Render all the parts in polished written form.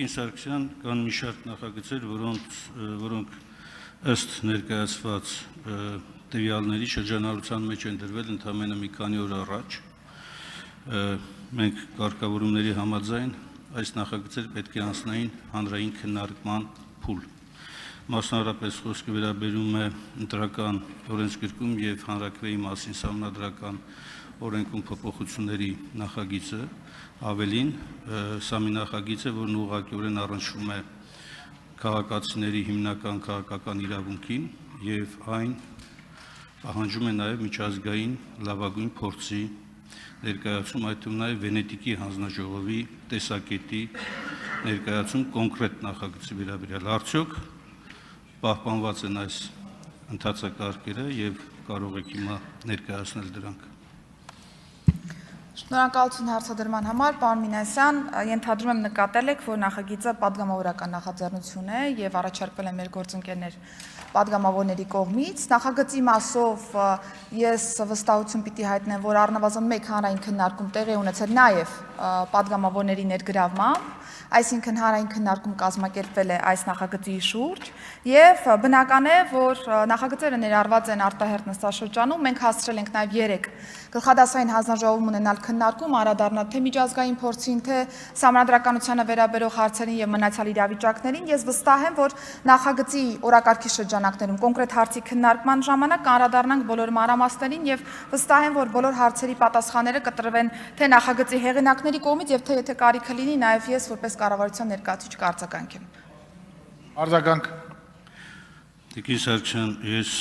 Տիկին Սարգսյան, կան մի շարք նախագծեր, որոնք ըստ ներկայացված տվյալների շրջանառության մեջ են դրվել ընդամենը մի քանի օր առաջ։ Մենք կարգավորումների համաձայն այս նախագծերը պետք է անցնեին հանրային քննարկման փուլ։ Մասնավորապես խոսքը վերաբերում է ընտրական օրենսգրքում եւ հանրաքվեի մասին սահմանադրական օրենքում փոփոխությունների նախագիծը, ավելին, սա մի նախագիծ է, որն ուղղակիորեն առնչվում է քաղաքացիների հիմնական քաղաքական իրավունքին եւ այն պահանջում է նաեւ միջազգային լավագույն փորձի ներկայացում, այդ թվում նաեւ Վենետիկի հանձնաժողովի տեսակետի ներկայացում կոնկրետ նախագծի վերաբերյալ։ Արդյոք պահպանված են այս ընթացակարգերը եւ կարող եք հիմա ներկայացնել դրանք։ Շնորհակալություն հարցադրման համար, պարոն Մինասյան, ենթադրում եմ նկատել եք, որ նախագիծը պատգամավորական նախաձեռնություն է եւ առաջարկվել է մեր գործընկերներ պատգամավորների կողմից։ Նախագծի մասով ես վստահություն պիտի հայտնեմ, որ առնվազն մեկ հանրային քննարկում տեղի ունեցել նաեւ պատգամավորների ներգրավմամբ, այսինքն հանրային քննարկում կազմակերպվել է այս նախագծի շուրջ եւ բնական է, որ նախագծերը ներառված են արտահերթ նստաշրջանում, մենք հասցրել ենք նաեւ 3 գլխադասային հանձնաժողովում ունենալ քննարկում անդրադառնալ թե միջազգային փորձին, թե սահմանադրականությանը վերաբերող հարցերին եւ մնացյալ իրավիճակներին։ Ես վստահ եմ, որ նախագծի օրակարգի շրջանակներում կոնկրետ հարցի քննարկման ժամանակ անդրադառնանք բոլոր մանրամասներին եւ վստահ եմ, որ բոլոր հարցերի պատասխանները կտրվեն թե նախագծի հեղինակների կողմից եւ թե եթե կարիքը լինի նաեւ ես որպես կառավարության ներկայացուցիչ կարձագանքեմ։ Արձագանք։ Տիկին Սարգսյան, ես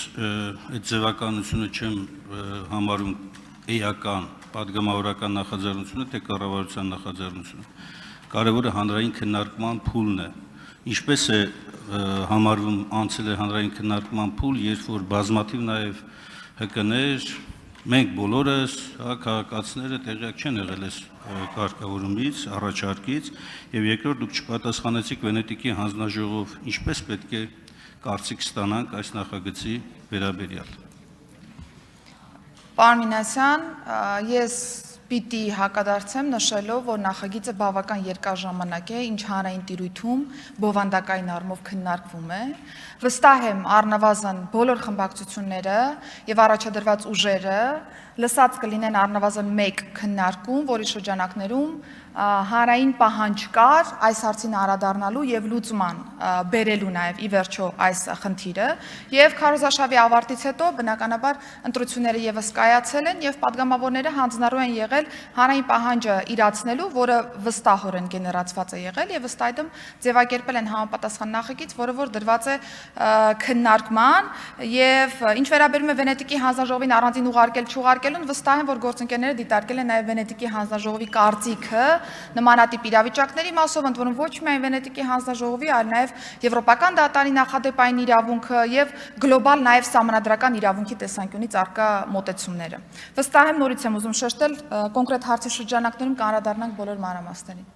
այդ ձևականությունը չեմ համարում էական պատգամավորական նախաձեռնությունը, թե կառավարության նախաձեռնությունը։ Կարևորը հանրային քննարկման փուլն է։ Ինչպես է համարվում անցել է հանրային քննարկման փուլ, երբ որ բազմաթիվ նաև ՀԿ-ներ, մենք բոլորս, քաղաքացիները տեղյակ չեն եղել այս կարգավորումից, առաջարկից, եւ երկրորդ դուք չպատասխանեցիք Վենետիկի հանձնաժողով ինչպես պետք է կարծիք ստանանք այս նախագծի վերաբերյալ։ Պարոն Մինասյան, ես պիտի հակադարձեմ նշելով, որ նախագիծը բավական երկար ժամանակ է, ինչ հանրային տիրույթում բովանդակային առումով քննարկվում է։ Վստահ եմ առնվազն բոլոր խմբակցությունները եւ առաջադրված ուժերը լսած կլինեն առնվազն մեկ քննարկում, որի շրջանակներում հանրային պահանջ կար այս հարցին անդրադառնալու եւ լուծման բերելու նաեւ ի վերջո այս խնդիրը եւ քարոզարշավի ավարտից հետո բնականաբար ընտրությունները եւս կայացել են եւ падգամավորները հանձնառու են եղել հանրային պահանջը իրացնելու, որը վստահորեն գեներացված է եղել եւ ըստ այդմ ձևակերպել են համապատասխան նախագիծ, որը որ դրված է քննարկման եւ ինչ վերաբերում է Վենետիկի հանձնաժողովին առանձին ուղարկել-չուղարկելուն, վստահ եմ, որ գործընկերները դիտարկել են նաեւ Վենետիկի հանձնաժողովի կարծիքը նմանատիպ իրավիճակների մասով, ընդ որում ոչ միայն Վենետիկի հանձնաժողովի, այլ նաև Եվրոպական դատարանի նախադեպային իրավունքը եւ գլոբալ նաև սահմանադրական իրավունքի տեսանկյունից առկա մոտեցումները։ Վստահ եմ, նորից եմ ուզում շեշտել, կոնկրետ հարցի շրջանակներում կանդրադառնանք բոլոր մանրամասներին։